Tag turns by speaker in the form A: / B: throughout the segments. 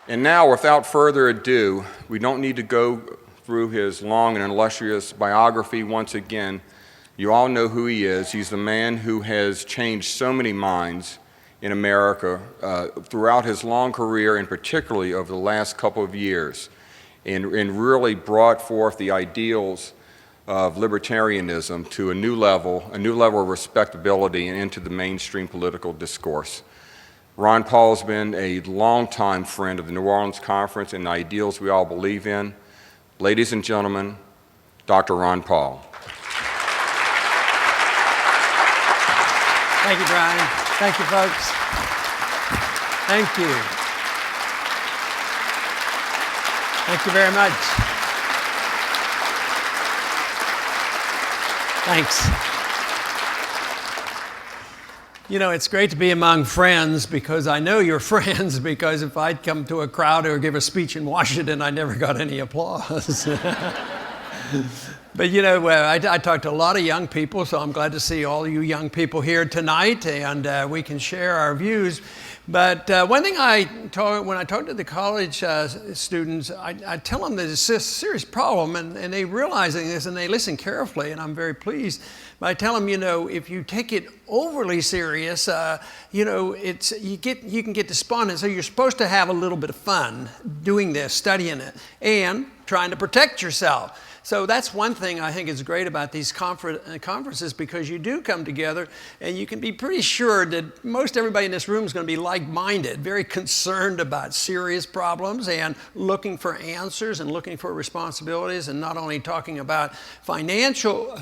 A: And now, without further ado, we don't need to go through his long and illustrious biography once again. You all know who he is. He's the man who has changed so many minds in America throughout his long career, and particularly over the last couple of years, and really brought forth the ideals of libertarianism to a new level of respectability and into the mainstream political discourse. Ron Paul has been a longtime friend of the New Orleans Conference and the ideals we all believe in. Ladies and gentlemen, Dr. Ron Paul.
B: Thank you, Brian. Thank you, folks. Thank you. Thank you very much. Thanks. You know, it's great to be among friends because I know you're friends, because if I'd come to a crowd or give a speech in Washington, I never got any applause. But you know, I talk to a lot of young people, so I'm glad to see all you young people here tonight, and we can share our views. But one thing when I talk to the college students, I tell them that it's a serious problem, and they realizing this, and they listen carefully, and I'm very pleased. But I tell them, you know, if you take it overly serious, you know, you can get despondent. So you're supposed to have a little bit of fun doing this, studying it, and trying to protect yourself. So that's one thing I think is great about these conferences, because you do come together and you can be pretty sure that most everybody in this room is going to be like-minded, very concerned about serious problems and looking for answers and looking for responsibilities, and not only talking about financial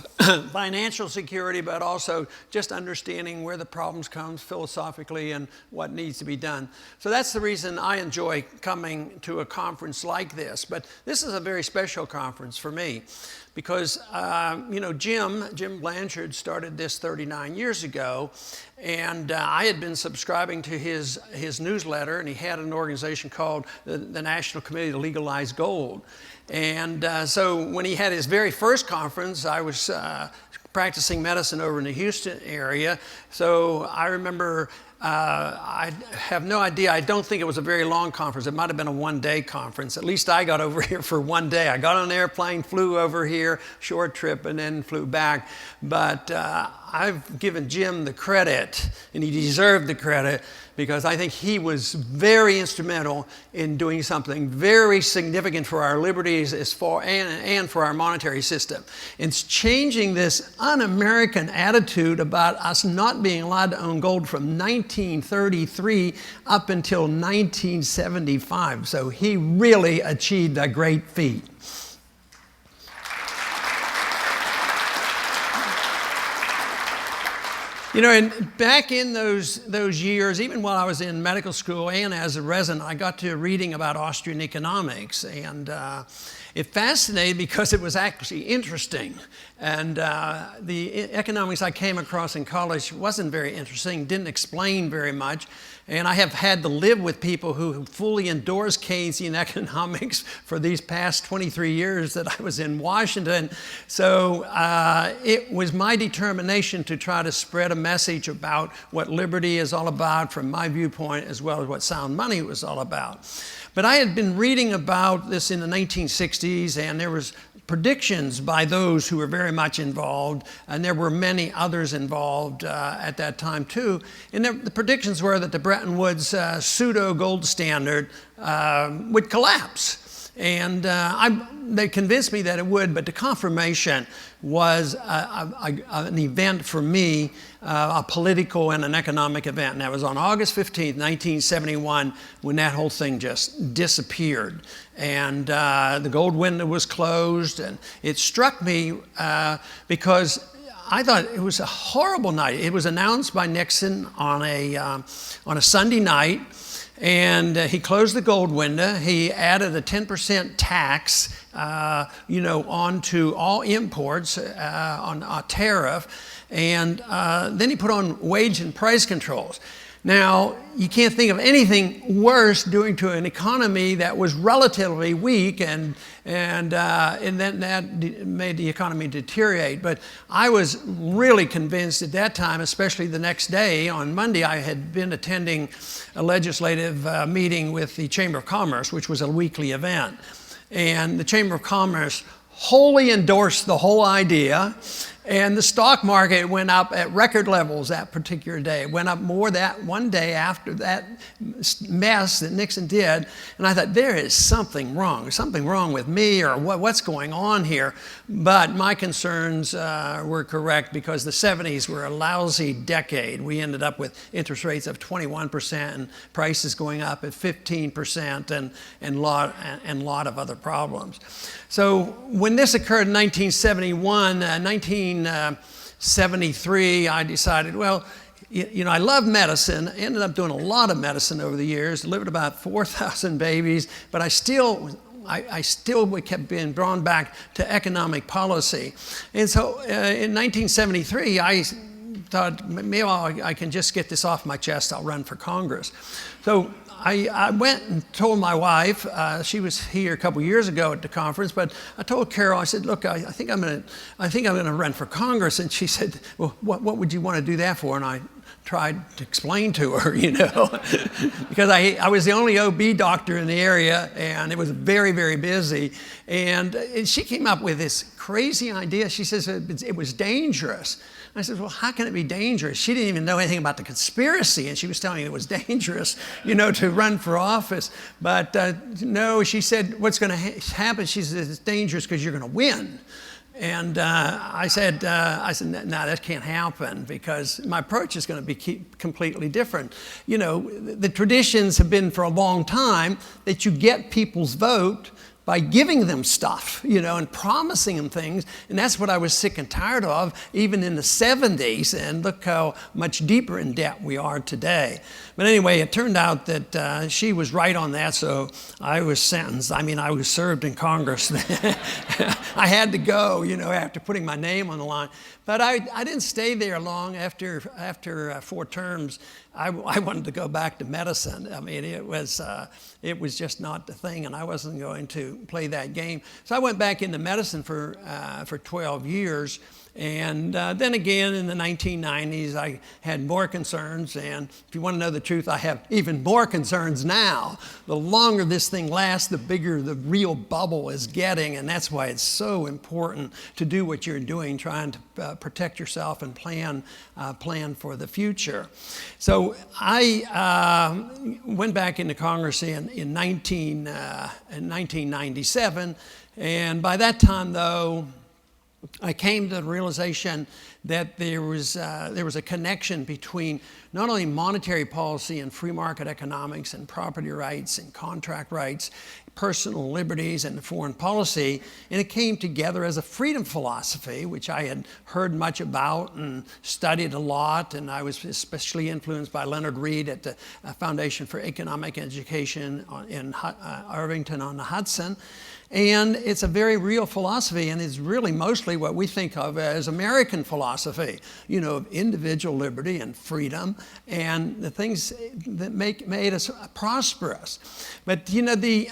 B: security, but also just understanding where the problems come philosophically and what needs to be done. So that's the reason I enjoy coming to a conference like this. But this is a very special conference for me, because you know, Jim Blanchard started this 39 years ago, and I had been subscribing to his newsletter, and he had an organization called the National Committee to Legalize Gold. And so when he had his very first conference, I was practicing medicine over in the Houston area. So I remember, I have no idea, I don't think it was a very long conference. It might have been a one-day conference. At least I got over here for one day. I got on an airplane, flew over here, short trip, and then flew back. But I've given Jim the credit, and he deserved the credit, because I think he was very instrumental in doing something very significant for our liberties and for our monetary system. It's changing this un-American attitude about us not being allowed to own gold from 1933 up until 1975. So he really achieved a great feat. You know, and back in those years, even while I was in medical school and as a resident, I got to reading about Austrian economics, and it fascinated because it was actually interesting. And the economics I came across in college wasn't very interesting, didn't explain very much. And I have had to live with people who fully endorse Keynesian economics for these past 23 years that I was in Washington. So it was my determination to try to spread a message about what liberty is all about from my viewpoint, as well as what sound money was all about. But I had been reading about this in the 1960s, and there was predictions by those who were very much involved, and there were many others involved at that time too. And the predictions were that the Bretton Woods pseudo-gold standard would collapse. And they convinced me that it would, but the confirmation was an event for me, a political and an economic event. And that was on August 15th, 1971, when that whole thing just disappeared. And the gold window was closed, and it struck me because I thought it was a horrible night. It was announced by Nixon on a Sunday night. And he closed the gold window. He added a 10% tax, onto all imports on a tariff, and then he put on wage and price controls. Now, you can't think of anything worse doing to an economy that was relatively weak, and and then that made the economy deteriorate. But I was really convinced at that time, especially the next day, on Monday, I had been attending a legislative meeting with the Chamber of Commerce, which was a weekly event. And the Chamber of Commerce wholly endorsed the whole idea, and the stock market went up at record levels that particular day. It went up more that one day after that mess that Nixon did, and I thought, there is something wrong. There's something wrong with me, or what's going on here? But my concerns were correct, because the 70s were a lousy decade. We ended up with interest rates of 21% and prices going up at 15% and a lot of other problems. So when this occurred in 1971, 1973, I decided, well, you know, I love medicine. I ended up doing a lot of medicine over the years, delivered about 4,000 babies, but I still kept being drawn back to economic policy. And so in 1973, I thought, maybe I can just get this off my chest. I'll run for Congress. So I went and told my wife. She was here a couple years ago at the conference, but I told Carol, I said, look, I think I'm going to run for Congress. And she said, well, what would you want to do that for? And I tried to explain to her, you know, because I was the only OB doctor in the area, and it was very, very busy. And she came up with this crazy idea. She says it was dangerous. I said, well, how can it be dangerous? She didn't even know anything about the conspiracy, and she was telling me it was dangerous, you know, to run for office. But no, she said, what's going to happen? She said, it's dangerous because you're going to win. And I said, no, that can't happen, because my approach is going to be completely different. You know, the traditions have been for a long time that you get people's vote by giving them stuff, you know, and promising them things. And that's what I was sick and tired of, even in the 70s. And look how much deeper in debt we are today. But anyway, it turned out that she was right on that, so I was sentenced. I mean, I was served in Congress. I had to go, you know, after putting my name on the line. But I didn't stay there long. After 4 terms, I wanted to go back to medicine. I mean, it was just not the thing, and I wasn't going to play that game. So I went back into medicine for 12 years. And then again, in the 1990s, I had more concerns. And if you want to know the truth, I have even more concerns now. The longer this thing lasts, the bigger the real bubble is getting. And that's why it's so important to do what you're doing, trying to protect yourself and plan for the future. So I went back into Congress in 1997. And by that time, though, I came to the realization that there was a connection between not only monetary policy and free market economics and property rights and contract rights, personal liberties and foreign policy, and it came together as a freedom philosophy, which I had heard much about and studied a lot, and I was especially influenced by Leonard Read at the Foundation for Economic Education in Irvington on the Hudson. And it's a very real philosophy, and it's really mostly what we think of as American philosophy, you know, of individual liberty and freedom and the things that made us prosperous. But, you know, the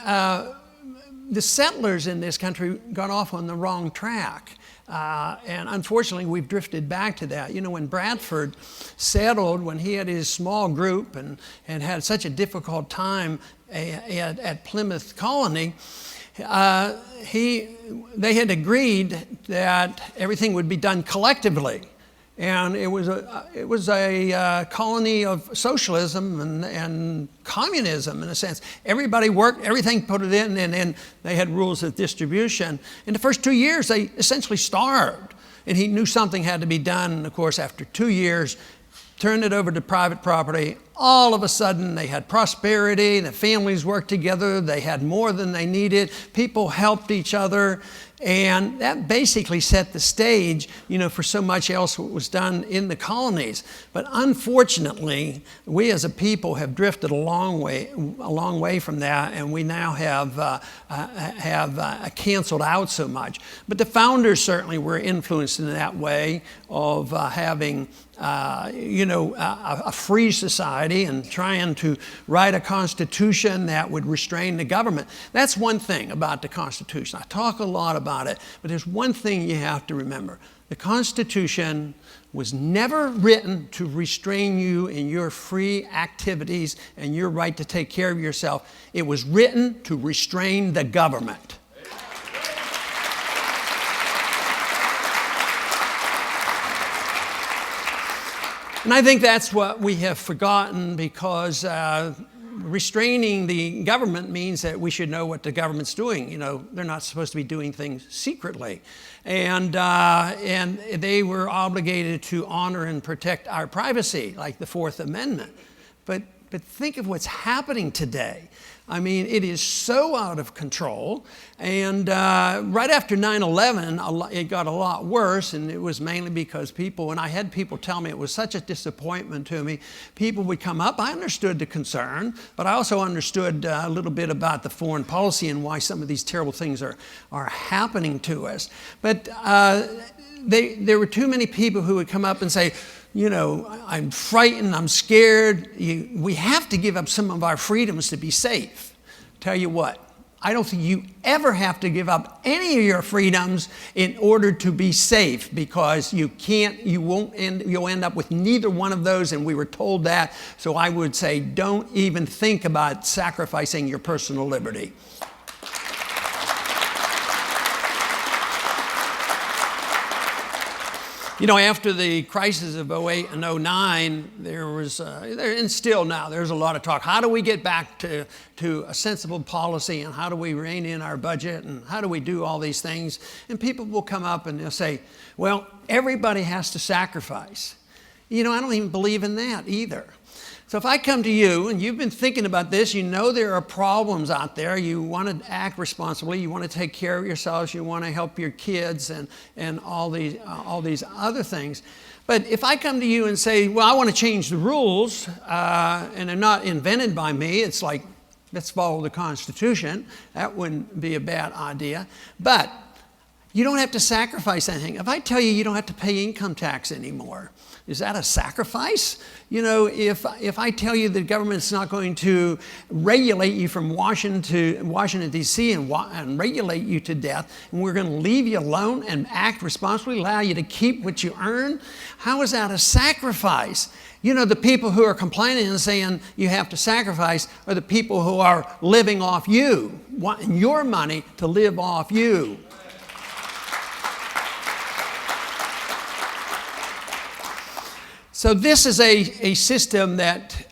B: settlers in this country got off on the wrong track. And unfortunately, we've drifted back to that. You know, when Bradford settled, when he had his small group and had such a difficult time at Plymouth Colony, they had agreed that everything would be done collectively, and it was a colony of socialism and communism in a sense. Everybody worked, everything put it in, and then they had rules of distribution. In the first 2 years, they essentially starved, and he knew something had to be done. And of course, after 2 years, turned it over to private property. All of a sudden, they had prosperity, the families worked together, they had more than they needed, people helped each other, And that basically set the stage, for so much else what was done in the colonies. But unfortunately, we as a people have drifted a long way from that, and we now have canceled out so much. But the founders certainly were influenced in that way of having a free society and trying to write a constitution that would restrain the government. That's one thing about the Constitution. I talk a lot about it, but there's one thing you have to remember. The Constitution was never written to restrain you in your free activities and your right to take care of yourself. It was written to restrain the government. And I think that's what we have forgotten, because restraining the government means that we should know what the government's doing. They're not supposed to be doing things secretly. And they were obligated to honor and protect our privacy, like the Fourth Amendment. But think of what's happening today. I mean, it is so out of control. And right after 9/11, it got a lot worse, and it was mainly because and I had people tell me it was such a disappointment to me. People would come up. I understood the concern, but I also understood a little bit about the foreign policy and why some of these terrible things are happening to us. But there were too many people who would come up and say, I'm frightened, I'm scared. We have to give up some of our freedoms to be safe. Tell you what, I don't think you ever have to give up any of your freedoms in order to be safe, because you'll end up with neither one of those, and we were told that. So I would say, don't even think about sacrificing your personal liberty. After the crisis of 08 and 09, there was, and still now, there's a lot of talk. How do we get back to a sensible policy, and how do we rein in our budget, and how do we do all these things? And people will come up and they'll say, well, everybody has to sacrifice. I don't even believe in that either. So if I come to you and you've been thinking about this, there are problems out there, you want to act responsibly, you want to take care of yourselves, you want to help your kids and all these other things. But if I come to you and say, well, I want to change the rules, and they're not invented by me, it's like, let's follow the Constitution, that wouldn't be a bad idea. But you don't have to sacrifice anything. If I tell you don't have to pay income tax anymore, is that a sacrifice? If I tell you the government's not going to regulate you from Washington, D.C. and regulate you to death, and we're going to leave you alone and act responsibly, allow you to keep what you earn, how is that a sacrifice? The people who are complaining and saying you have to sacrifice are the people who are living off you, wanting your money to live off you. So this is a system that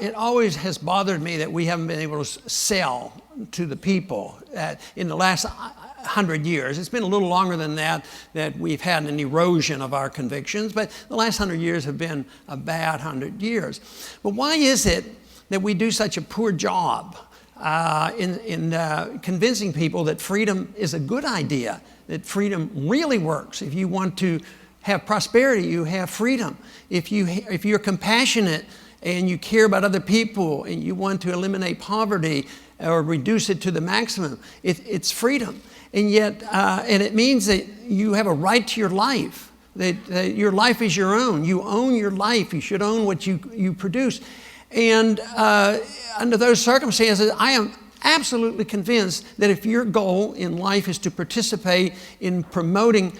B: it always has bothered me that we haven't been able to sell to the people in the last 100 years. It's been a little longer than that we've had an erosion of our convictions, but the last 100 years have been a bad 100 years. But why is it that we do such a poor job in convincing people that freedom is a good idea, that freedom really works? If you want to have prosperity, you have freedom. If you're compassionate and you care about other people and you want to eliminate poverty or reduce it to the maximum, it's freedom. And yet, and it means that you have a right to your life, that your life is your own. You own your life. You should own what you produce. And under those circumstances, I am absolutely convinced that if your goal in life is to participate in promoting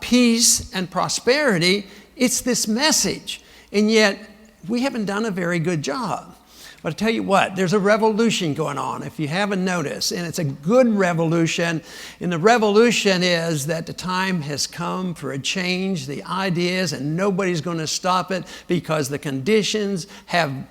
B: peace and prosperity, it's this message. And yet, we haven't done a very good job. But I tell you what, there's a revolution going on, if you haven't noticed, and it's a good revolution. And the revolution is that the time has come for a change. The idea is, and nobody's going to stop it, because the conditions have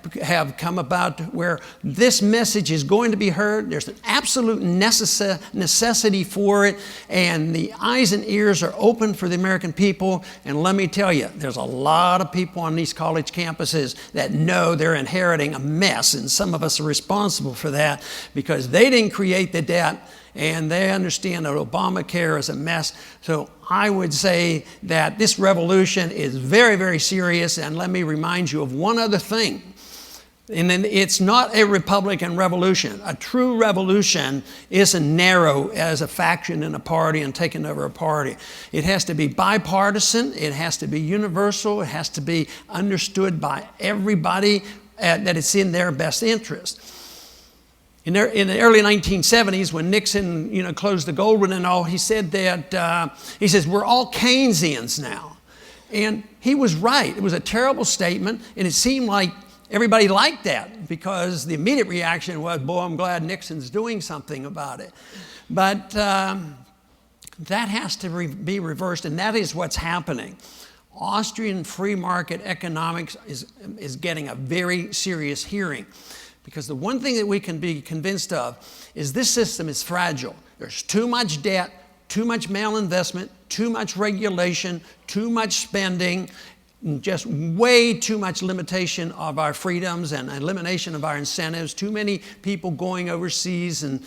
B: come about where this message is going to be heard. There's an absolute necessity for it, and the eyes and ears are open for the American people. And let me tell you, there's a lot of people on these college campuses that know they're inheriting a mess mess, and some of us are responsible for that because they didn't create the debt, and they understand that Obamacare is a mess. So I would say that this revolution is very, very serious, and let me remind you of one other thing. And then it's not a Republican revolution. A true revolution isn't narrow as a faction in a party and taking over a party. It has to be bipartisan. It has to be universal. It has to be understood by everybody that it's in their best interest. In the early 1970s, when Nixon, closed the gold run and all, he said that he says we're all Keynesians now, and he was right. It was a terrible statement, and it seemed like everybody liked that because the immediate reaction was, boy, I'm glad Nixon's doing something about it. But that has to be reversed, and that is what's happening. Austrian free market economics is getting a very serious hearing because the one thing that we can be convinced of is this system is fragile. There's too much debt, too much malinvestment, too much regulation, too much spending, just way too much limitation of our freedoms and elimination of our incentives, too many people going overseas and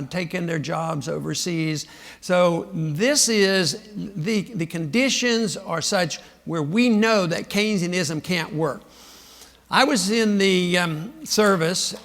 B: taking their jobs overseas. So this is, the conditions are such where we know that Keynesianism can't work. I was in the service,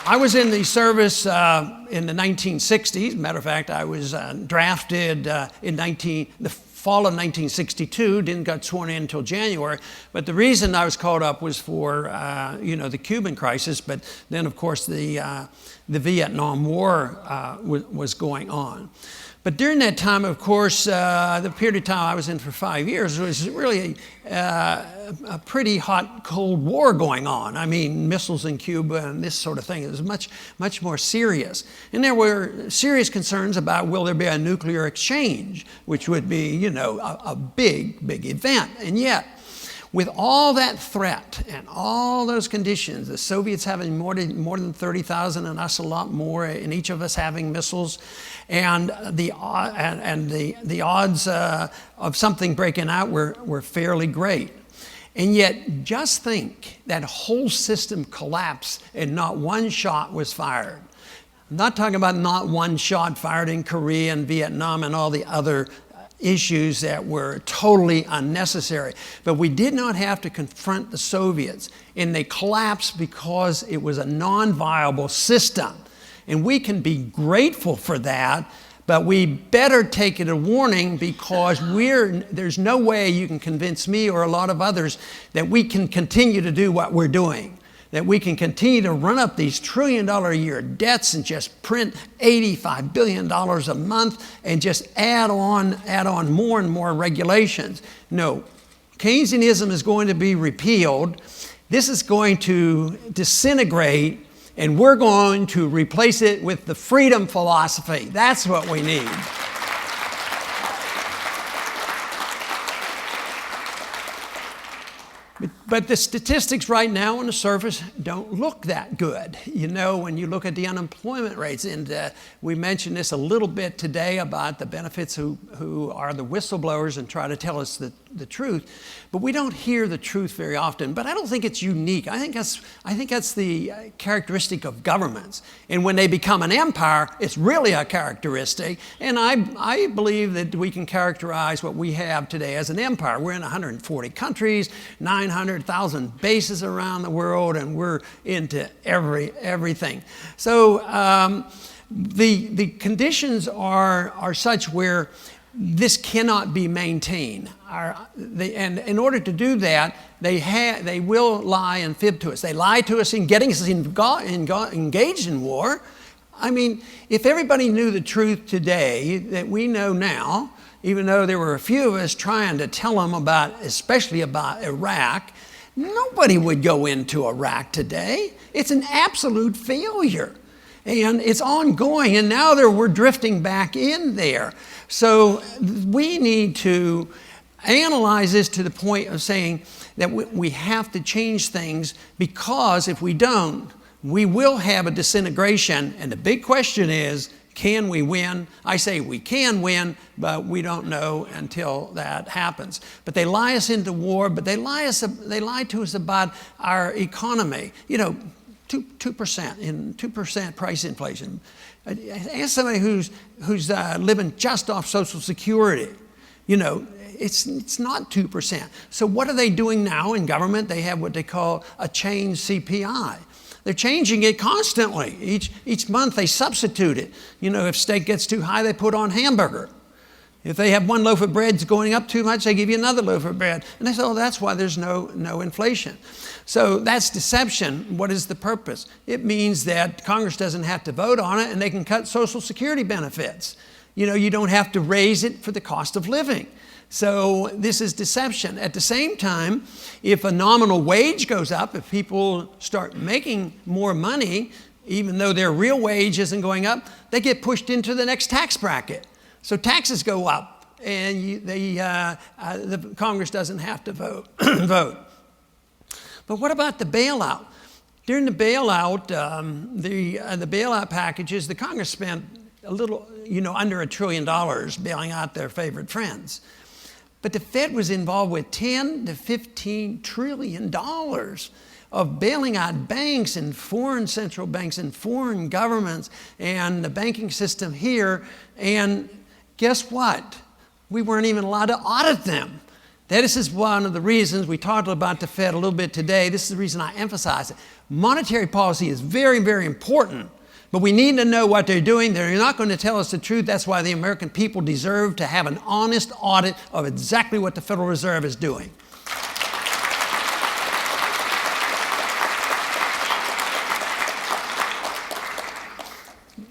B: I was in the service in the 1960s. Matter of fact, I was drafted in the fall of 1962. Didn't get sworn in until January. But the reason I was called up was for the Cuban crisis. But then, of course, the Vietnam War was going on. But during that time, of course, the period of time I was in for 5 years was really a pretty hot Cold War going on. I mean, missiles in Cuba and this sort of thing. It was much, much more serious. And there were serious concerns about will there be a nuclear exchange, which would be, a big, big event. And yet, with all that threat and all those conditions, the Soviets having more than 30,000 and us a lot more, and each of us having missiles, and the odds of something breaking out were fairly great. And yet, just think that whole system collapsed and not one shot was fired. I'm not talking about not one shot fired in Korea and Vietnam and all the other issues that were totally unnecessary. But we did not have to confront the Soviets, and they collapsed because it was a non-viable system. And we can be grateful for that, but we better take it a warning because there's no way you can convince me or a lot of others that we can continue to do what we're doing. That we can continue to run up these $1 trillion a year debts and just print $85 billion a month and just add on more and more regulations. No, Keynesianism is going to be repealed. This is going to disintegrate, and we're going to replace it with the freedom philosophy. That's what we need. But the statistics right now on the surface don't look that good. When you look at the unemployment rates, and we mentioned this a little bit today about the benefits who are the whistleblowers and try to tell us the truth. But we don't hear the truth very often. But I don't think it's unique. I think that's the characteristic of governments. And when they become an empire, it's really a characteristic. And I believe that we can characterize what we have today as an empire. We're in 140 countries, 900,000 bases around the world, and we're into everything. So the conditions are such where this cannot be maintained. And in order to do that, they will lie and fib to us. They lie to us in getting us engaged in war. I mean, if everybody knew the truth today that we know now, even though there were a few of us trying to tell them especially about Iraq, nobody would go into Iraq today. It's an absolute failure. And it's ongoing, and now we're drifting back in there. So we need to analyze this to the point of saying that we have to change things, because if we don't, we will have a disintegration. And the big question is, Can we win? I say we can win, but we don't know until that happens. But they lie us into war, but they lie to us about our economy. 2% in 2% price inflation. Ask somebody who's living just off Social Security. It's not 2%. So what are they doing now in government? They have what they call a change CPI. They're changing it constantly. Each month they substitute it. If steak gets too high, they put on hamburger. If they have one loaf of bread going up too much, they give you another loaf of bread. And they say, oh, that's why there's no inflation. So that's deception. What is the purpose? It means that Congress doesn't have to vote on it and they can cut Social Security benefits. You don't have to raise it for the cost of living. So this is deception. At the same time, if a nominal wage goes up, if people start making more money, even though their real wage isn't going up, they get pushed into the next tax bracket. So taxes go up, and the Congress doesn't have to vote. But what about the bailout? During the bailout, the bailout packages, the Congress spent a little, under $1 trillion bailing out their favorite friends. But the Fed was involved with $10 to $15 trillion of bailing out banks and foreign central banks and foreign governments and the banking system here. And guess what? We weren't even allowed to audit them. This is one of the reasons we talked about the Fed a little bit today. This is the reason I emphasize it. Monetary policy is very, very important. But we need to know what they're doing. They're not going to tell us the truth. That's why the American people deserve to have an honest audit of exactly what the Federal Reserve is doing.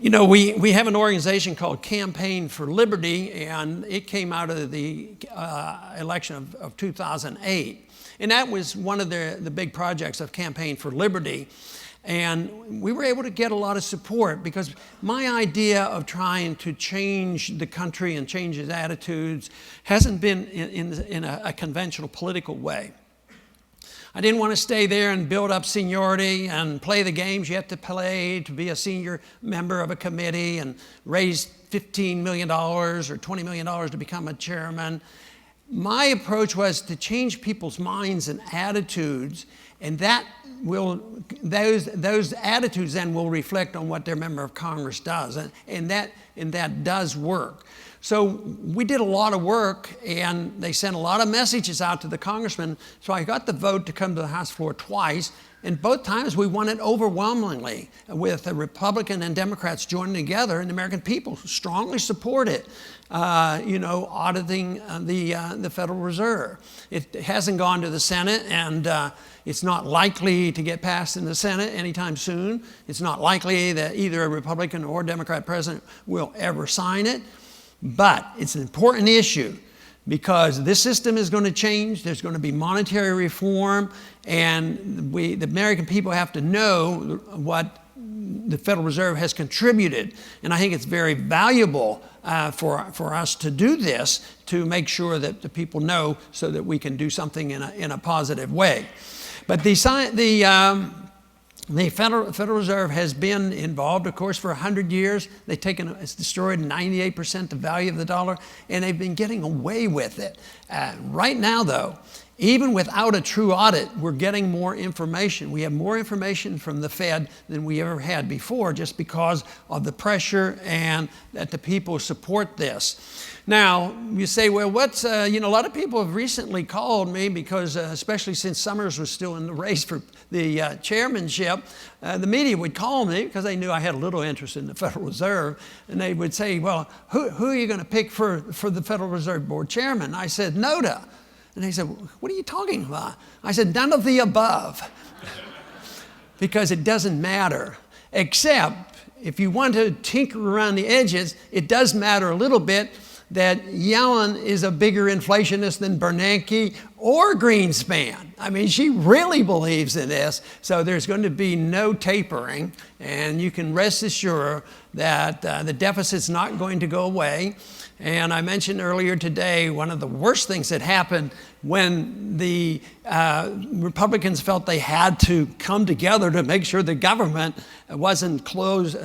B: We have an organization called Campaign for Liberty, and it came out of the election of 2008. And that was one of the big projects of Campaign for Liberty. And we were able to get a lot of support because my idea of trying to change the country and change its attitudes hasn't been in a conventional political way. I didn't want to stay there and build up seniority and play the games you have to play to be a senior member of a committee and raise $15 million or $20 million to become a chairman. My approach was to change people's minds and attitudes, and those attitudes then will reflect on what their member of Congress does, and that does work. So we did a lot of work, and they sent a lot of messages out to the congressman. So I got the vote to come to the House floor twice, and both times we won it overwhelmingly, with the Republican and Democrats joining together, and the American people strongly support it. Auditing the Federal Reserve. It hasn't gone to the Senate, and it's not likely to get passed in the Senate anytime soon. It's not likely that either a Republican or Democrat president will ever sign it. But it's an important issue because this system is going to change. There's going to be monetary reform, and the American people have to know what the Federal Reserve has contributed. And I think it's very valuable for us to do this, to make sure that the people know so that we can do something in a positive way. But the Federal Reserve has been involved, of course, for 100 years. It's destroyed 98% the value of the dollar, and they've been getting away with it. Right now, though, even without a true audit, we're getting more information. We have more information from the Fed than we ever had before, just because of the pressure and that the people support this. Now, you say, well, a lot of people have recently called me because, especially since Summers was still in the race for the chairmanship, the media would call me because they knew I had a little interest in the Federal Reserve, and they would say, well, who are you going to pick for the Federal Reserve Board chairman? I said, NOTA. And they said, what are you talking about? I said, none of the above. Because it doesn't matter. Except if you want to tinker around the edges, it does matter a little bit that Yellen is a bigger inflationist than Bernanke or Greenspan. I mean, she really believes in this, so there's going to be no tapering, and you can rest assured that the deficit's not going to go away. And I mentioned earlier today, one of the worst things that happened when the Republicans felt they had to come together to make sure the government wasn't closed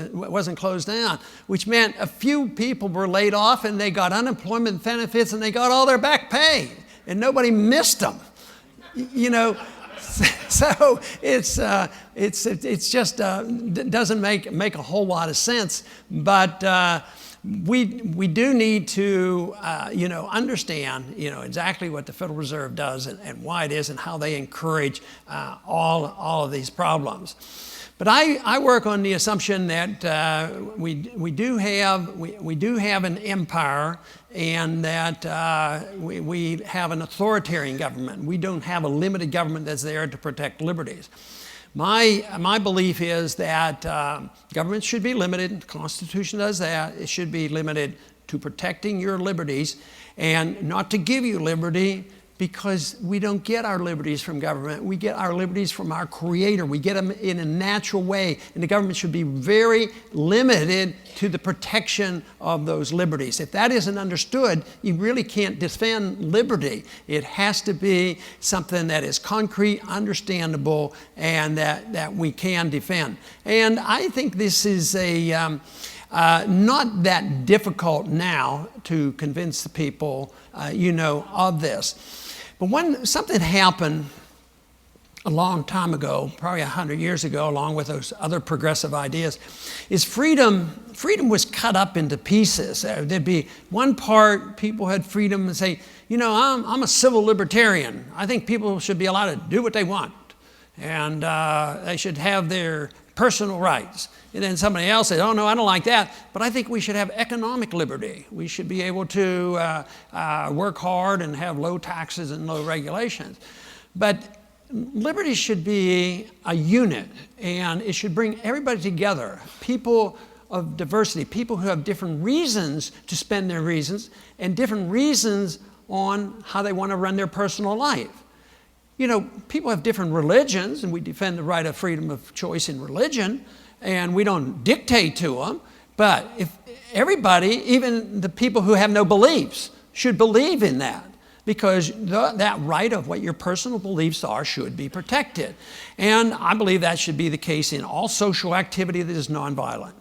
B: down, which meant a few people were laid off and they got unemployment benefits and they got all their back pay, and nobody missed them. You know, so it's just doesn't make a whole lot of sense, but. We do need to understand exactly what the Federal Reserve does and why it is and how they encourage all of these problems. But I work on the assumption that we do have an empire, and that we have an authoritarian government. We don't have a limited government that's there to protect liberties. My belief is that government should be limited. The Constitution does that. It should be limited to protecting your liberties and not to give you liberty, because we don't get our liberties from government. We get our liberties from our Creator. We get them in a natural way, and the government should be very limited to the protection of those liberties. If that isn't understood, you really can't defend liberty. It has to be something that is concrete, understandable, and that we can defend. And I think this is not that difficult now to convince the people, of this. But when something happened a long time ago, probably 100 years ago, along with those other progressive ideas, is freedom was cut up into pieces. There'd be one part, people had freedom and say, I'm a civil libertarian. I think people should be allowed to do what they want, and they should have their personal rights. And then somebody else said, oh no, I don't like that, but I think we should have economic liberty. We should be able to work hard and have low taxes and low regulations. But liberty should be a unit, and it should bring everybody together. People of diversity, people who have different reasons to spend their reasons and different reasons on how they want to run their personal life. People have different religions, and we defend the right of freedom of choice in religion, and we don't dictate to them. But if everybody, even the people who have no beliefs, should believe in that, because that right of what your personal beliefs are should be protected. And I believe that should be the case in all social activity that is nonviolent.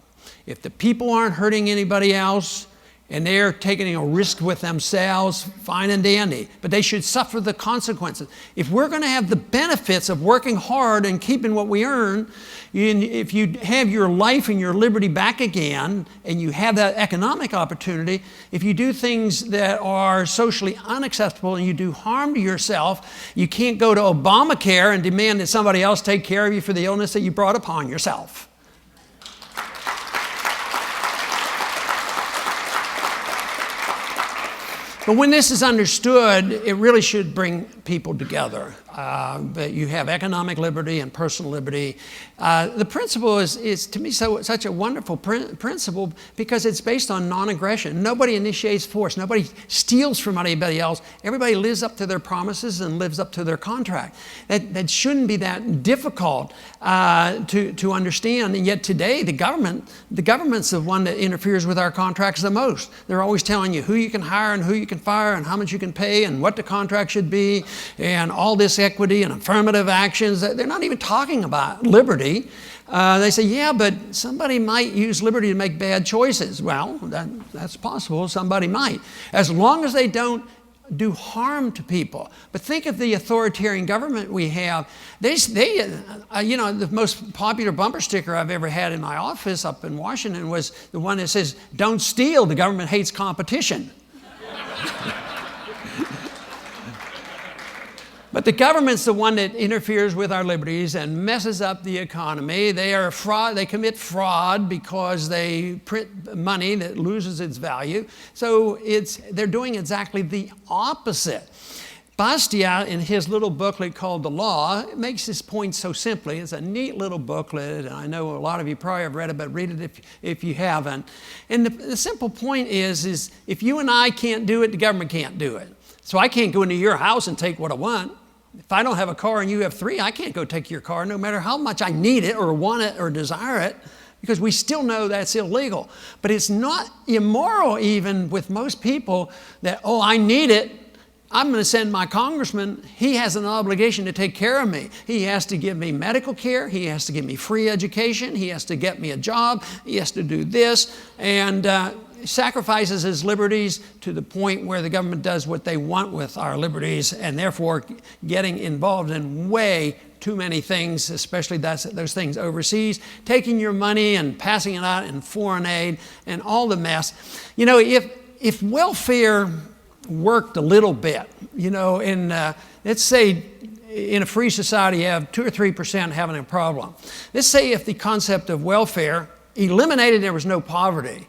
B: If the people aren't hurting anybody else, and they're taking a risk with themselves, fine and dandy, but they should suffer the consequences. If we're going to have the benefits of working hard and keeping what we earn, if you have your life and your liberty back again, and you have that economic opportunity, if you do things that are socially unacceptable and you do harm to yourself, you can't go to Obamacare and demand that somebody else take care of you for the illness that you brought upon yourself. But when this is understood, it really should bring people together. But you have economic liberty and personal liberty. The principle is to me such a wonderful principle, because it's based on non-aggression. Nobody initiates force. Nobody steals from anybody else. Everybody lives up to their promises and lives up to their contract. That shouldn't be that difficult to understand. And yet today, the government's the one that interferes with our contracts the most. They're always telling you who you can hire and who you can fire and how much you can pay and what the contract should be and all this equity and affirmative actions. They're not even talking about liberty. They say, yeah, but somebody might use liberty to make bad choices. Well, that's possible. Somebody might, as long as they don't do harm to people. But think of the authoritarian government we have. The most popular bumper sticker I've ever had in my office up in Washington was the one that says, "Don't steal, the government hates competition." But the government's the one that interferes with our liberties and messes up the economy. They are fraud. They commit fraud because they print money that loses its value. So they're doing exactly the opposite. Bastiat, in his little booklet called The Law, makes this point so simply. It's a neat little booklet, and I know a lot of you probably have read it, but read it if you haven't. And the simple point is if you and I can't do it, the government can't do it. So I can't go into your house and take what I want. If I don't have a car and you have 3, I can't go take your car no matter how much I need it or want it or desire it, because we still know that's illegal. But it's not immoral even with most people that, oh, I need it. I'm going to send my congressman. He has an obligation to take care of me. He has to give me medical care. He has to give me free education. He has to get me a job. He has to do this. And sacrifices his liberties to the point where the government does what they want with our liberties, and therefore getting involved in way too many things, especially those things overseas, taking your money and passing it out in foreign aid and all the mess. You know, if welfare worked a little bit, you know, let's say in a free society you have 2 or 3% having a problem. Let's say if the concept of welfare eliminated, there was no poverty.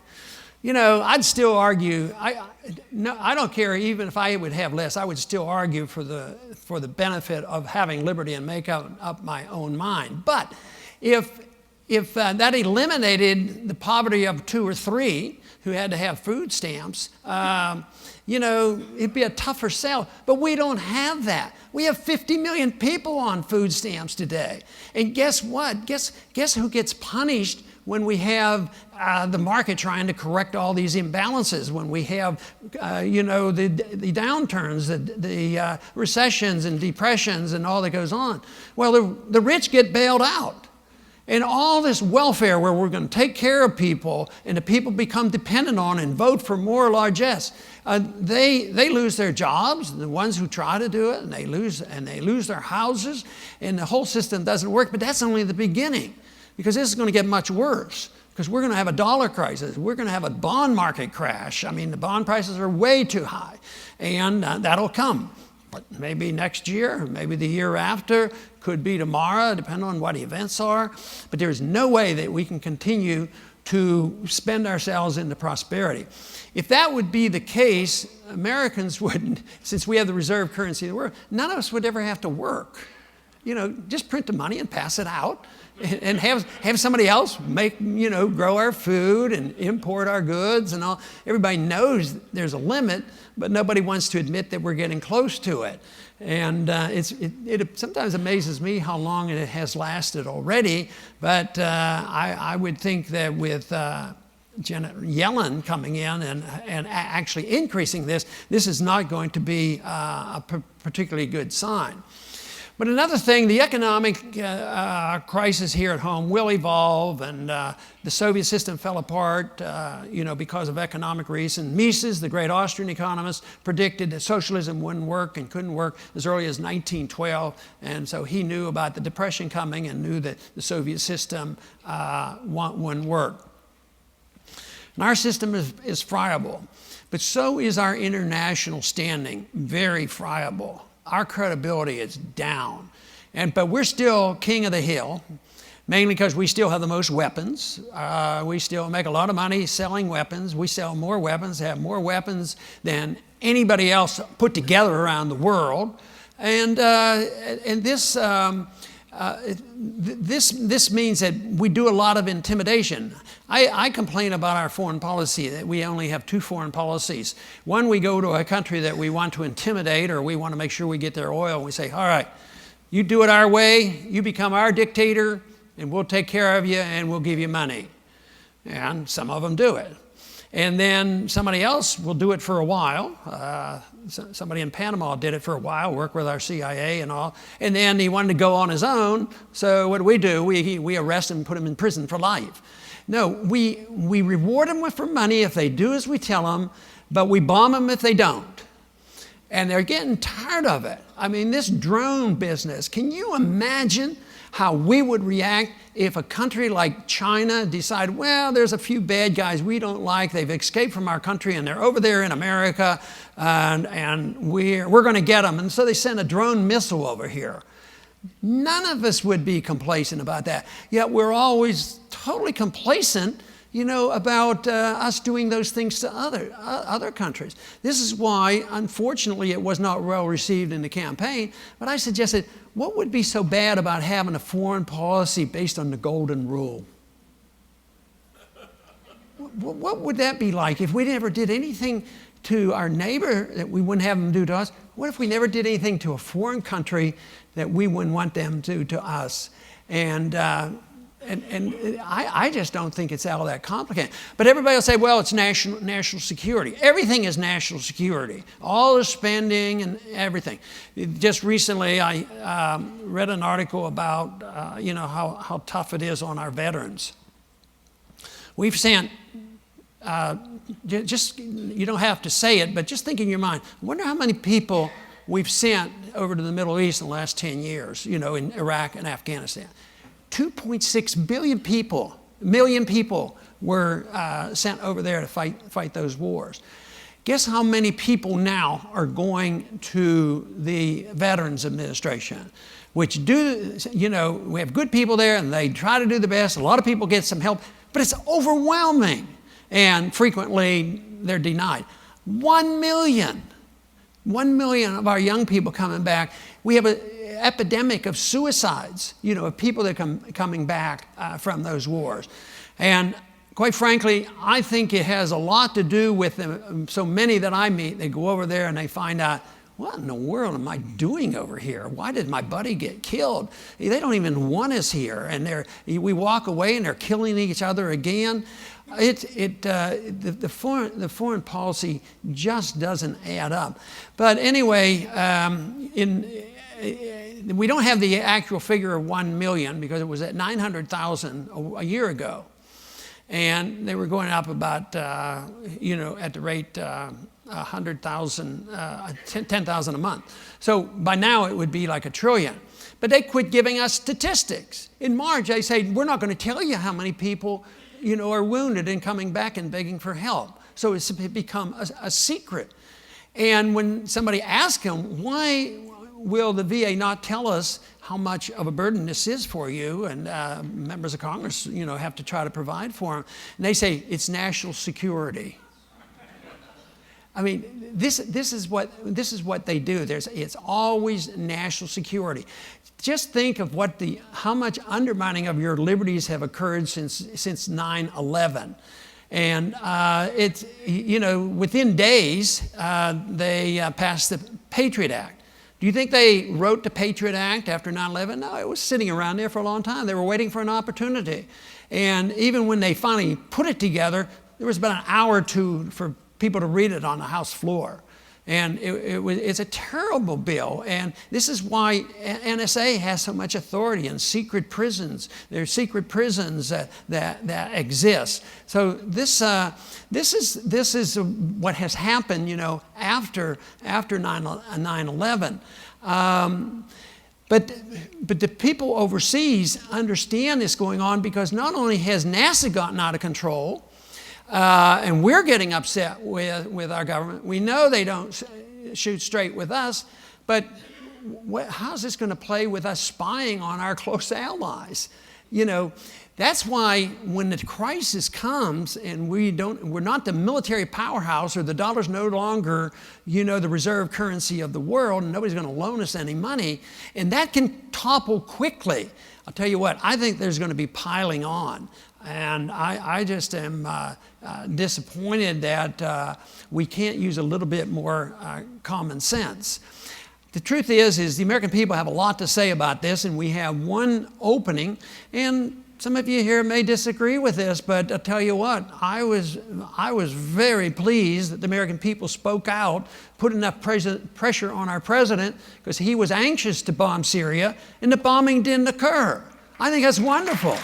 B: You know, I'd still argue, I don't care even if I would have less, I would still argue for the benefit of having liberty and make up my own mind. But if that eliminated the poverty of 2 or 3 who had to have food stamps, you know, it'd be a tougher sell. But we don't have that. We have 50 million people on food stamps today. And guess what? Guess who gets punished when we have the market trying to correct all these imbalances, when we have, you know, the downturns, the recessions and depressions and all that goes on? Well, the rich get bailed out. And all this welfare where we're going to take care of people and the people become dependent on and vote for more largesse, they lose their jobs, the ones who try to do it, and they lose their houses, and the whole system doesn't work. But that's only the beginning, because this is going to get much worse, because we're going to have a dollar crisis. We're going to have a bond market crash. I mean, the bond prices are way too high, and that'll come. But maybe next year, maybe the year after, could be tomorrow, depending on what events are. But there's no way that we can continue to spend ourselves into prosperity. If that would be the case, Americans wouldn't, since we have the reserve currency of the world, none of us would ever have to work. You know, just print the money and pass it out, and have somebody else make, you know, grow our food and import our goods and all. Everybody knows there's a limit, but nobody wants to admit that we're getting close to it. And it sometimes amazes me how long it has lasted already. But I would think that with Janet Yellen coming in and actually increasing this is not going to be a particularly good sign. But another thing, the economic crisis here at home will evolve, and the Soviet system fell apart, you know, because of economic reasons. Mises, the great Austrian economist, predicted that socialism wouldn't work and couldn't work as early as 1912, and so he knew about the Depression coming and knew that the Soviet system wouldn't work. And our system is friable, but so is our international standing, very friable. Our credibility is down, but we're still king of the hill, mainly because we still have the most weapons. We still make a lot of money selling weapons. We sell more weapons, have more weapons than anybody else put together around the world, and this means that we do a lot of intimidation. I complain about our foreign policy, that we only have 2 foreign policies. One, we go to a country that we want to intimidate, or we want to make sure we get their oil, and we say, all right, you do it our way, you become our dictator, and we'll take care of you, and we'll give you money. And some of them do it. And then somebody else will do it for a while. Somebody in Panama did it for a while, worked with our CIA and all. And then he wanted to go on his own. So what do? We arrest him and put him in prison for life. No, we reward them for money if they do as we tell them, but we bomb them if they don't. And they're getting tired of it. I mean, this drone business, can you imagine how we would react if a country like China decided, well, there's a few bad guys we don't like, they've escaped from our country and they're over there in America, and we're going to get them. And so they send a drone missile over here. None of us would be complacent about that. Yet we're always totally complacent, you know, about us doing those things to other countries. This is why, unfortunately, it was not well received in the campaign. But I suggested, what would be so bad about having a foreign policy based on the golden rule? What would that be like if we never did anything to our neighbor that we wouldn't have them do to us, what if we never did anything to a foreign country that we wouldn't want them to do to us? And I just don't think it's all that complicated. But everybody will say, well, it's national security. Everything is national security. All the spending and everything. Just recently, I read an article about how tough it is on our veterans. We've sent, you don't have to say it, but just think in your mind, I wonder how many people we've sent over to the Middle East in the last 10 years, in Iraq and Afghanistan. 2.6 million people were sent over there to fight those wars. Guess how many people now are going to the Veterans Administration, which we have good people there and they try to do the best. A lot of people get some help, but it's overwhelming and frequently they're denied. 1 million of our young people coming back. We have an epidemic of suicides, of people that coming back from those wars. And quite frankly, I think it has a lot to do with them. So many that I meet, they go over there and they find out, what in the world am I doing over here? Why did my buddy get killed? They don't even want us here. And we walk away and they're killing each other again. The foreign policy just doesn't add up. But anyway, we don't have the actual figure of 1 million because it was at 900,000 a year ago. And they were going up about, at the rate 100,000, 10,000 a month. So by now it would be like 1 trillion. But they quit giving us statistics. In March, they say, we're not going to tell you how many people are wounded and coming back and begging for help. So it's become a secret. And when somebody asks them, why will the VA not tell us how much of a burden this is for you? And members of Congress, have to try to provide for them. And they say, it's national security. I mean, this is what they do. It's always national security. Just think of how much undermining of your liberties have occurred since 9/11. And within days, they passed the Patriot Act. Do you think they wrote the Patriot Act after 9/11? No, it was sitting around there for a long time. They were waiting for an opportunity. And even when they finally put it together, there was about an hour or two for people to read it on the House floor. And it's a terrible bill. And this is why NSA has so much authority in secret prisons. There are secret prisons that exist. So this is what has happened, after 9/11. But the people overseas understand this going on because not only has NASA gotten out of control, and we're getting upset with our government. We know they don't shoot straight with us, but how's this going to play with us spying on our close allies? That's why when the crisis comes and we're not the military powerhouse or the dollar's no longer, the reserve currency of the world and nobody's going to loan us any money, and that can topple quickly. I'll tell you what, I think there's going to be piling on. And I just am disappointed that we can't use a little bit more common sense. The truth is the American people have a lot to say about this, and we have one opening. And some of you here may disagree with this, but I'll tell you what, I was very pleased that the American people spoke out, put enough pressure on our president, because he was anxious to bomb Syria, and the bombing didn't occur. I think that's wonderful.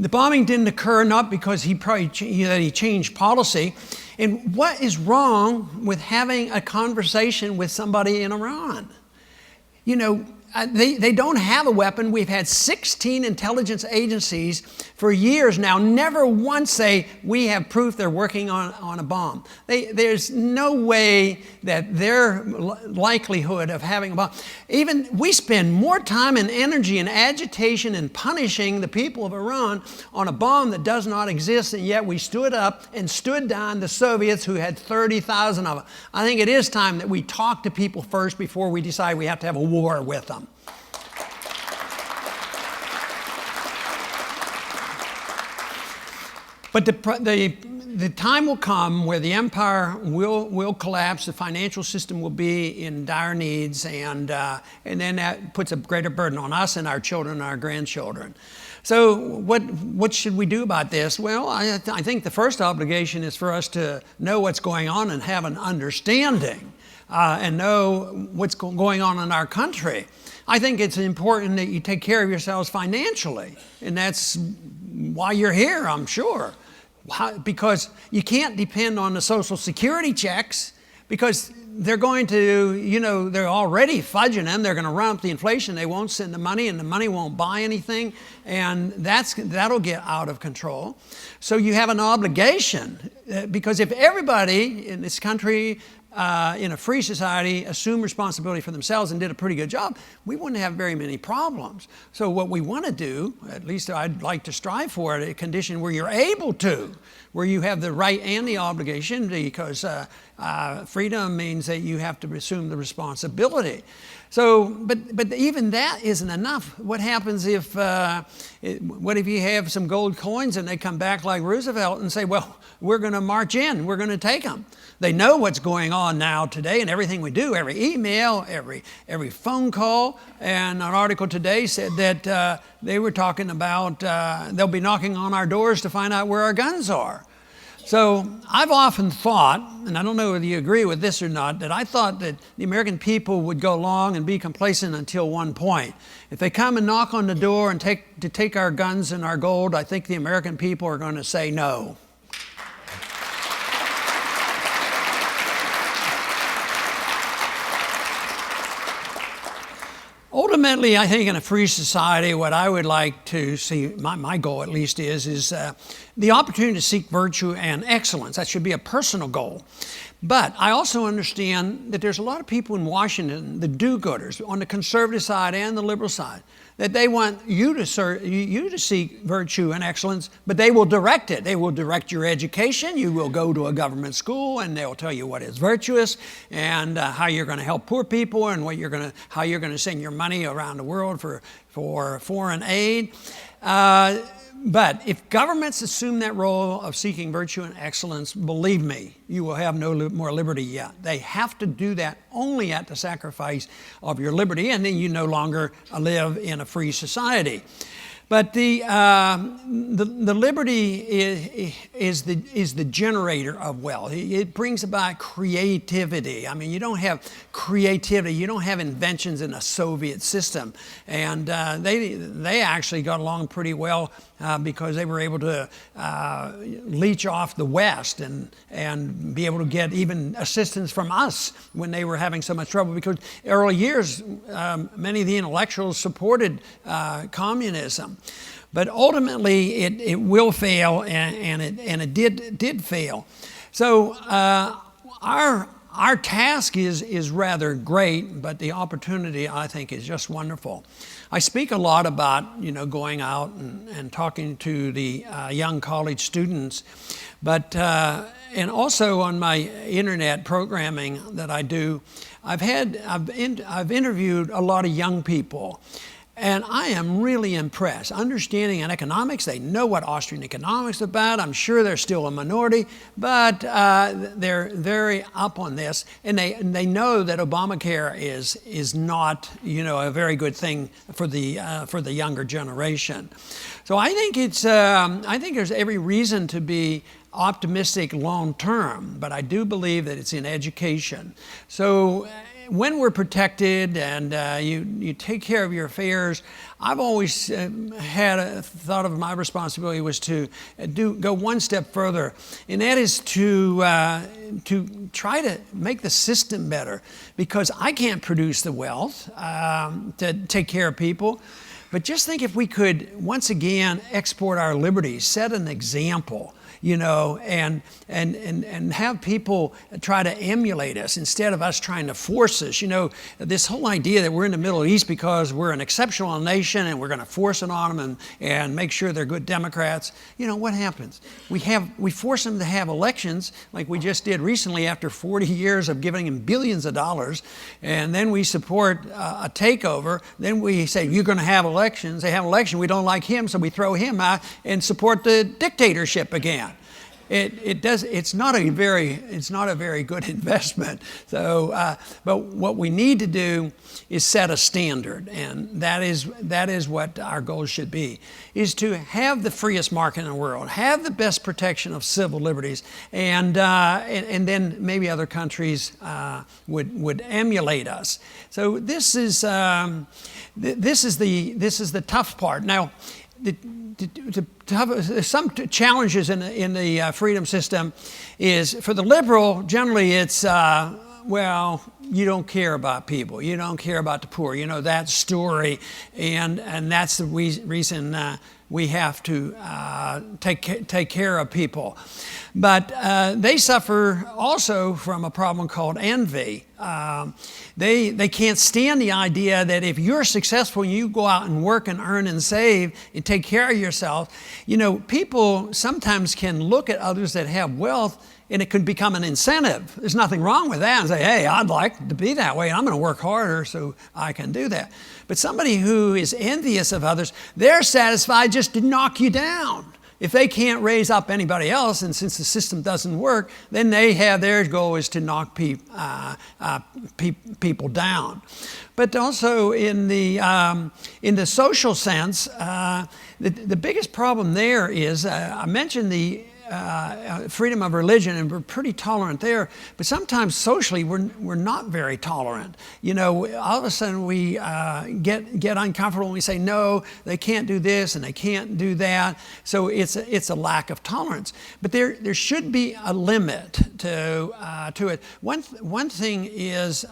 B: The bombing didn't occur not because he changed policy. And what is wrong with having a conversation with somebody in Iran? They don't have a weapon. We've had 16 intelligence agencies for years now never once say, we have proof they're working on a bomb. There's no way that their likelihood of having a bomb. Even we spend more time and energy and agitation and punishing the people of Iran on a bomb that does not exist, and yet we stood up and stood down the Soviets who had 30,000 of them. I think it is time that we talk to people first before we decide we have to have a war with them. But the time will come where the empire will collapse, the financial system will be in dire needs, and then that puts a greater burden on us and our children and our grandchildren. So what should we do about this? Well, I think the first obligation is for us to know what's going on and have an understanding and know what's going on in our country. I think it's important that you take care of yourselves financially, and that's why you're here, I'm sure. Because you can't depend on the Social Security checks, because they're going to, they're already fudging them. They're going to run up the inflation. They won't send the money, and the money won't buy anything, and that'll get out of control. So you have an obligation, because if everybody in this country, in a free society, assumed responsibility for themselves and did a pretty good job, we wouldn't have very many problems. So what we want to do, at least I'd like to strive for, a condition where you're able to, where you have the right and the obligation, because freedom means that you have to assume the responsibility. So, but even that isn't enough. What happens if you have some gold coins and they come back like Roosevelt and say, well, we're going to march in, we're going to take them. They know what's going on now today, and everything we do, every email, every phone call. And an article today said that they were talking about they'll be knocking on our doors to find out where our guns are. So I've often thought, and I don't know whether you agree with this or not, that I thought that the American people would go along and be complacent until one point. If they come and knock on the door and take our guns and our gold, I think the American people are going to say no. Ultimately, I think in a free society, what I would like to see, my goal at least is the opportunity to seek virtue and excellence. That should be a personal goal. But I also understand that there's a lot of people in Washington, the do-gooders, on the conservative side and the liberal side, that they want you to seek virtue and excellence, but they will direct it. They will direct your education. You will go to a government school, and they'll tell you what is virtuous and how you're going to help poor people and how you're going to send your money around the world for foreign aid. But if governments assume that role of seeking virtue and excellence, believe me, you will have no more liberty yet. They have to do that only at the sacrifice of your liberty, and then you no longer live in a free society. But the liberty is the generator of wealth. It brings about creativity. I mean, you don't have creativity. You don't have inventions in a Soviet system. And they actually got along pretty well because they were able to leech off the West and be able to get even assistance from us when they were having so much trouble. Because early years, many of the intellectuals supported communism. But ultimately, it will fail, and it did fail. So our task is rather great, but the opportunity, I think, is just wonderful. I speak a lot about going out and talking to the young college students, but and also on my internet programming that I do, I've interviewed a lot of young people. And I am really impressed. Understanding in economics, they know what Austrian economics is about. I'm sure they're still a minority, but they're very up on this. And they know that Obamacare is not, a very good thing for the younger generation. So I think I think there's every reason to be optimistic long term, but I do believe that it's in education. So when we're protected and you take care of your affairs, I've always thought of my responsibility was to go one step further, and that is to try to make the system better, because I can't produce the wealth to take care of people. But just think if we could once again export our liberties, set an example, and have people try to emulate us instead of us trying to force us. This whole idea that we're in the Middle East because we're an exceptional nation and we're going to force it on them and make sure they're good Democrats. What happens? We force them to have elections like we just did recently after 40 years of giving them billions of dollars, and then we support a takeover. Then we say, you're going to have elections. They have an election. We don't like him, so we throw him out and support the dictatorship again. It's not a very good investment. So, but what we need to do is set a standard, and that is what our goal should be: is to have the freest market in the world, have the best protection of civil liberties, and then maybe other countries would emulate us. So this is the tough part. Now, some challenges in the freedom system is, for the liberal, generally it's, well, you don't care about people. You don't care about the poor. You know, that story. And that's the reason we have to take care of people. But they suffer also from a problem called envy. They can't stand the idea that if you're successful and you go out and work and earn and save and take care of yourself, you know, people sometimes can look at others that have wealth, and it could become an incentive. There's nothing wrong with that, and say, hey, I'd like to be that way, and I'm going to work harder so I can do that. But somebody who is envious of others, they're satisfied just to knock you down. If they can't raise up anybody else, and since the system doesn't work, then their goal is to knock people down. But also in the social sense, the biggest problem there is, I mentioned the freedom of religion, and we're pretty tolerant there, but sometimes socially we're not very tolerant. You know, all of a sudden we get uncomfortable and we say, no, they can't do this and they can't do that. So it's a lack of tolerance. But there should be a limit to it. One thing is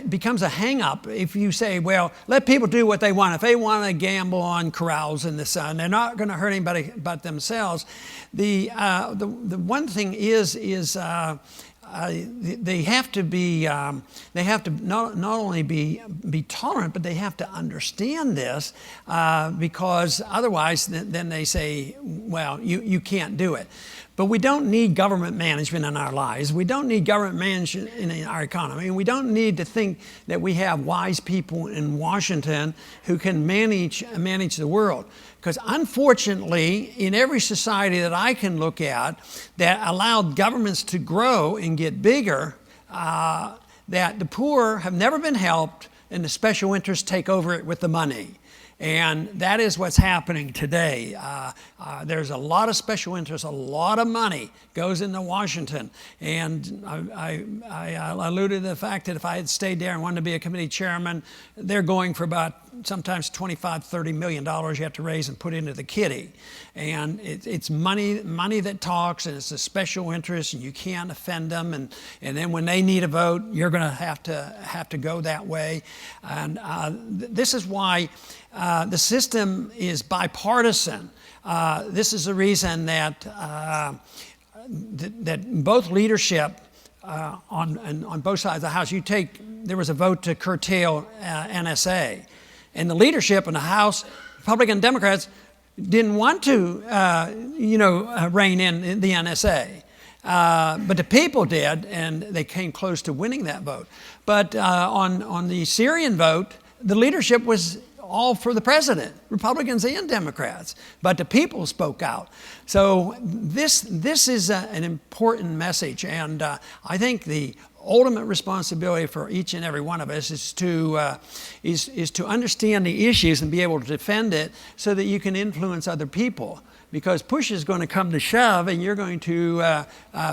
B: becomes a hang-up if you say, well, let people do what they want. If they want to gamble on corrals in the sun, they're not going to hurt anybody but themselves. The one thing is they have to not only be tolerant, but they have to understand this, because otherwise then they say, well, you can't do it. But we don't need government management in our lives. We don't need government management in our economy. And we don't need to think that we have wise people in Washington who can manage the world. Because unfortunately, in every society that I can look at that allowed governments to grow and get bigger, that the poor have never been helped and the special interests take over it with the money. And that is what's happening today. There's a lot of special interests, a lot of money goes into Washington. And I alluded to the fact that if I had stayed there and wanted to be a committee chairman, they're going for about sometimes $25, $30 million you have to raise and put into the kitty. And it's money that talks, and it's a special interest, and you can't offend them. And then when they need a vote, you're going to have to go that way. And this is why the system is bipartisan. This is the reason that both leadership on both sides of the House, there was a vote to curtail NSA. And the leadership in the House, Republican and Democrats, didn't want to, rein in the NSA. But the people did, and they came close to winning that vote. But on the Syrian vote, the leadership was all for the president, Republicans and Democrats, but the people spoke out. So this is an important message, and I think the ultimate responsibility for each and every one of us is to understand the issues and be able to defend it so that you can influence other people. Because push is going to come to shove, and you're going to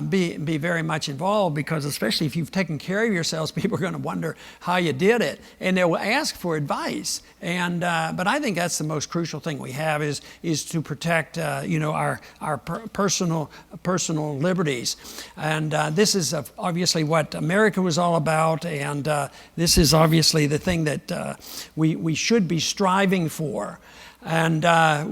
B: be very much involved, because especially if you've taken care of yourselves, people are going to wonder how you did it, and they will ask for advice. And but I think that's the most crucial thing we have is to protect our personal liberties. And this is obviously what America was all about, and this is obviously the thing that we should be striving for. And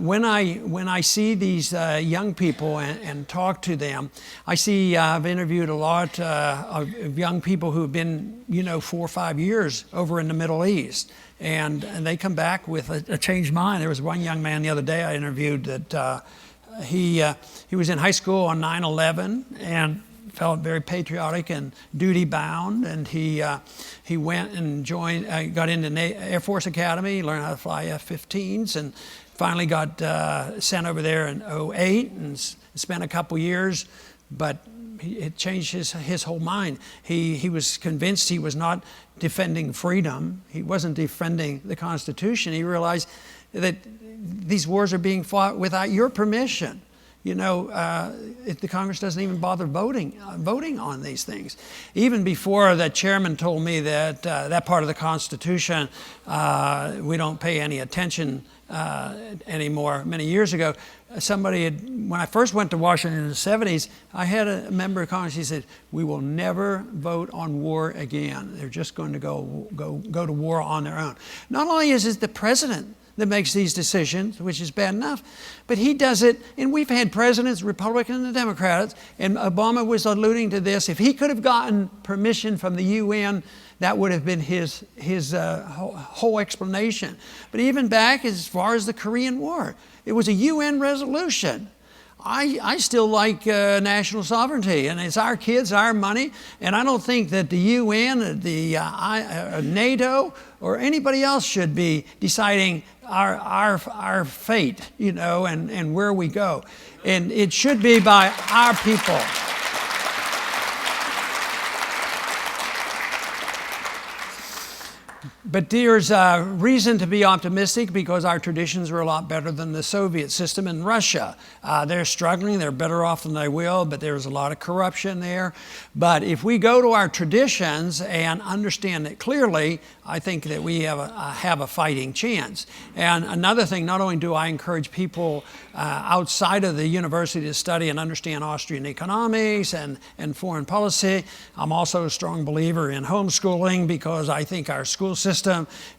B: when I see these young people and talk to them, I've interviewed a lot of young people who have been 4 or 5 years over in the Middle East, and they come back with a changed mind. There was one young man the other day I interviewed that he was in high school on 9/11 and felt very patriotic and duty bound, and he went and got into Air Force Academy, learned how to fly F-15s, and finally got sent over there in '08 and spent a couple years, but it changed his whole mind. He was convinced he was not defending freedom. He wasn't defending the Constitution. He realized that these wars are being fought without your permission. You know, the Congress doesn't even bother voting on these things. Even before the chairman told me that that part of the Constitution we don't pay any attention anymore, many years ago, when I first went to Washington in the 70s, I had a member of Congress, he said, we will never vote on war again. They're just going to go to war on their own. Not only is it the president that makes these decisions, which is bad enough, but he does it, and we've had presidents, Republicans and Democrats, and Obama was alluding to this. If he could have gotten permission from the UN, that would have been his whole explanation. But even back as far as the Korean War, it was a UN resolution. I still like national sovereignty, and it's our kids, our money, and I don't think that the UN, NATO, or anybody else should be deciding our fate, you know, and where we go. And it should be by our people. But there's reason to be optimistic because our traditions are a lot better than the Soviet system in Russia. They're struggling, they're better off than they will, but there's a lot of corruption there. But if we go to our traditions and understand it clearly, I think that we have a fighting chance. And another thing, not only do I encourage people outside of the university to study and understand Austrian economics and foreign policy, I'm also a strong believer in homeschooling because I think our school system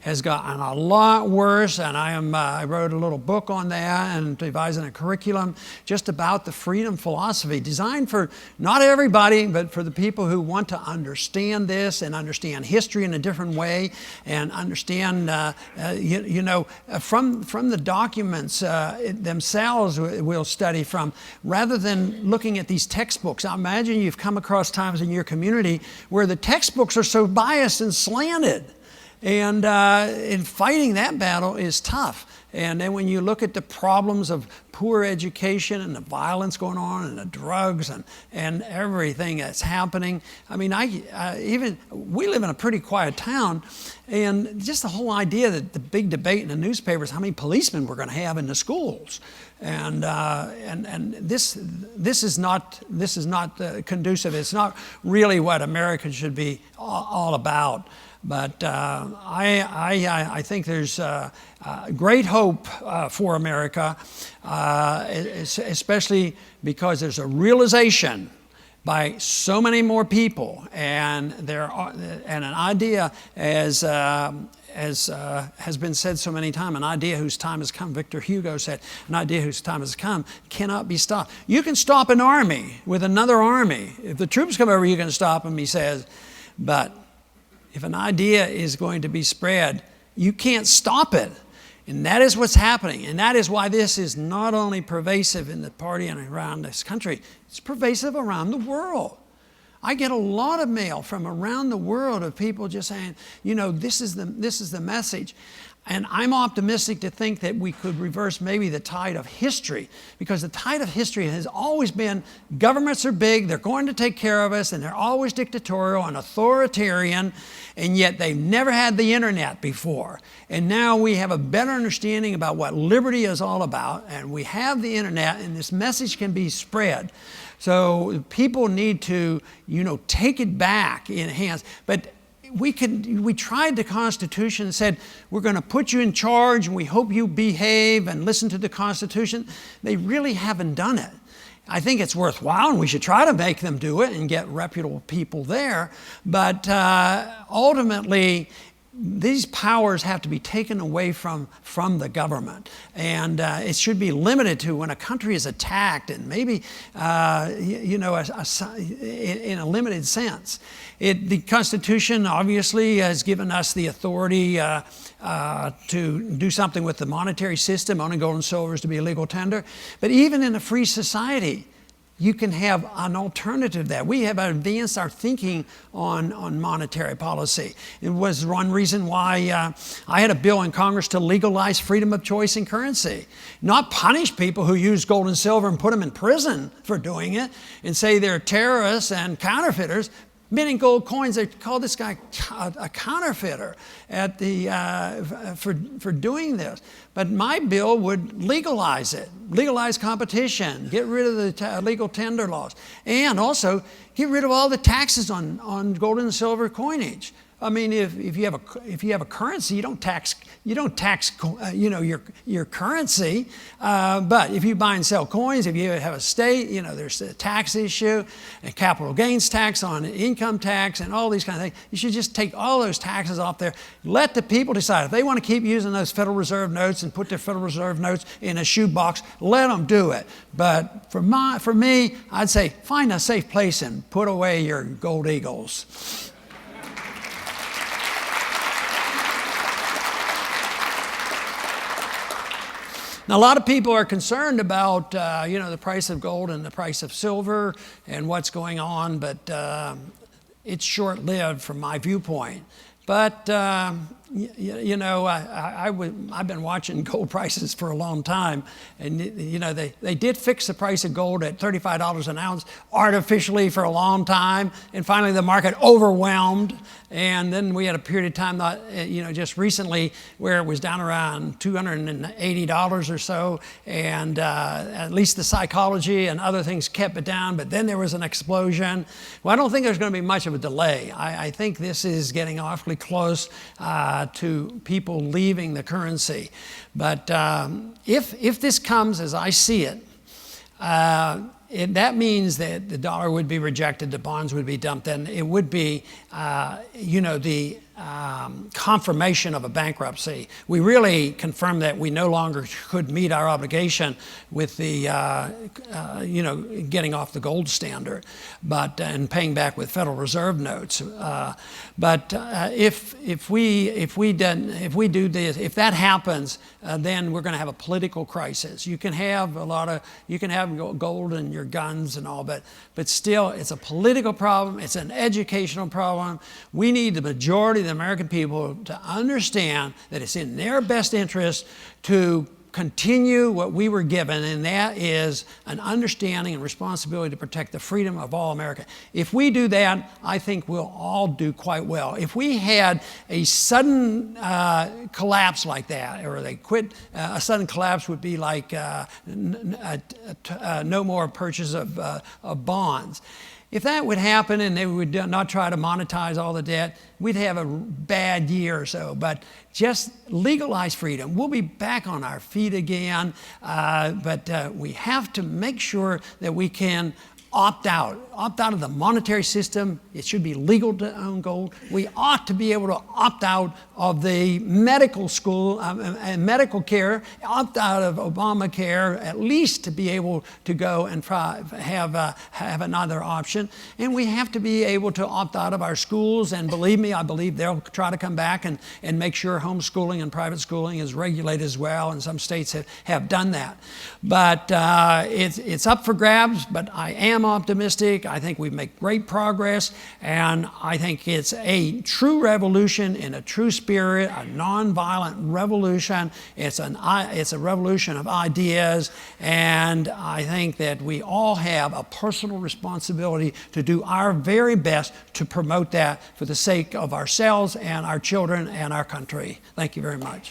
B: has gotten a lot worse, and I wrote a little book on that and devising a curriculum just about the freedom philosophy designed for not everybody, but for the people who want to understand this and understand history in a different way and understand, from the documents themselves we'll study from, rather than looking at these textbooks. I imagine you've come across times in your community where the textbooks are so biased and slanted. And in fighting that battle is tough. And then when you look at the problems of poor education and the violence going on and the drugs and everything that's happening, I mean, we live in a pretty quiet town, and just the whole idea that the big debate in the newspaper is how many policemen we're going to have in the schools. And this is not conducive. It's not really what America should be all about. But I think there's great hope for America, especially because there's a realization by so many more people, and an idea as has been said so many times, an idea whose time has come. Victor Hugo said, an idea whose time has come cannot be stopped. You can stop an army with another army. If the troops come over, you can stop them, he says, but if an idea is going to be spread, you can't stop it. And that is what's happening. And that is why this is not only pervasive in the party and around this country, it's pervasive around the world. I get a lot of mail from around the world of people just saying, you know, this is the message. And I'm optimistic to think that we could reverse maybe the tide of history, because the tide of history has always been governments are big, they're going to take care of us, and they're always dictatorial and authoritarian, and yet they've never had the internet before. And now we have a better understanding about what liberty is all about, and we have the internet, and this message can be spread. So people need to, take it back in hands. But we tried the Constitution and said, we're going to put you in charge and we hope you behave and listen to the Constitution. They really haven't done it. I think it's worthwhile and we should try to make them do it and get reputable people there. But ultimately, these powers have to be taken away from the government. And it should be limited to when a country is attacked, and maybe, in a limited sense. The Constitution obviously has given us the authority to do something with the monetary system. Only gold and silver is to be a legal tender. But even in a free society, you can have an alternative to that. We have advanced our thinking on monetary policy. It was one reason why I had a bill in Congress to legalize freedom of choice in currency. Not punish people who use gold and silver and put them in prison for doing it and say they're terrorists and counterfeiters. Minting gold coins, they call this guy a counterfeiter at for doing this. But my bill would legalize it, legalize competition, get rid of the legal tender laws, and also get rid of all the taxes on gold and silver coinage. I mean, if you have a currency, you don't tax your currency. But if you buy and sell coins, if you have a state, there's a tax issue, and capital gains tax on income tax, and all these kind of things. You should just take all those taxes off there. Let the people decide if they want to keep using those Federal Reserve notes and put their Federal Reserve notes in a shoebox. Let them do it. But for me, I'd say find a safe place and put away your gold eagles. Now, a lot of people are concerned about, the price of gold and the price of silver and what's going on, but it's short-lived from my viewpoint. But, I've been watching gold prices for a long time, and, they did fix the price of gold at $35 an ounce artificially for a long time, and finally the market overwhelmed, and then we had a period of time, just recently where it was down around $280 or so, and at least the psychology and other things kept it down, but then there was an explosion. Well, I don't think there's going to be much of a delay. I think this is getting awfully close to people leaving the currency. But if this comes as I see it, that means that the dollar would be rejected, the bonds would be dumped, and it would be, the confirmation of a bankruptcy. We really confirmed that we no longer could meet our obligation with the, getting off the gold standard, and paying back with Federal Reserve notes. But if we do this, if that happens, then we're going to have a political crisis. You can have gold and your guns and all, but still, it's a political problem. It's an educational problem. We need the majority of the American people to understand that it's in their best interest to continue what we were given, and that is an understanding and responsibility to protect the freedom of all Americans. If we do that, I think we'll all do quite well. If we had a sudden collapse like that, or they quit, a sudden collapse would be like no more purchase of bonds. If that would happen and they would not try to monetize all the debt, we'd have a bad year or so. But just legalize freedom. We'll be back on our feet again, but we have to make sure that we can opt out of the monetary system. It should be legal to own gold. We ought to be able to opt out of the medical school and medical care, opt out of Obamacare, at least to be able to go and have another option. And we have to be able to opt out of our schools. And believe me, I believe they'll try to come back and make sure homeschooling and private schooling is regulated as well. And some states have done that. But it's up for grabs, but I am optimistic. I think we make great progress, and I think it's a true revolution in a true spirit, a nonviolent revolution. It's a revolution of ideas, and I think that we all have a personal responsibility to do our very best to promote that for the sake of ourselves and our children and our country. Thank you very much.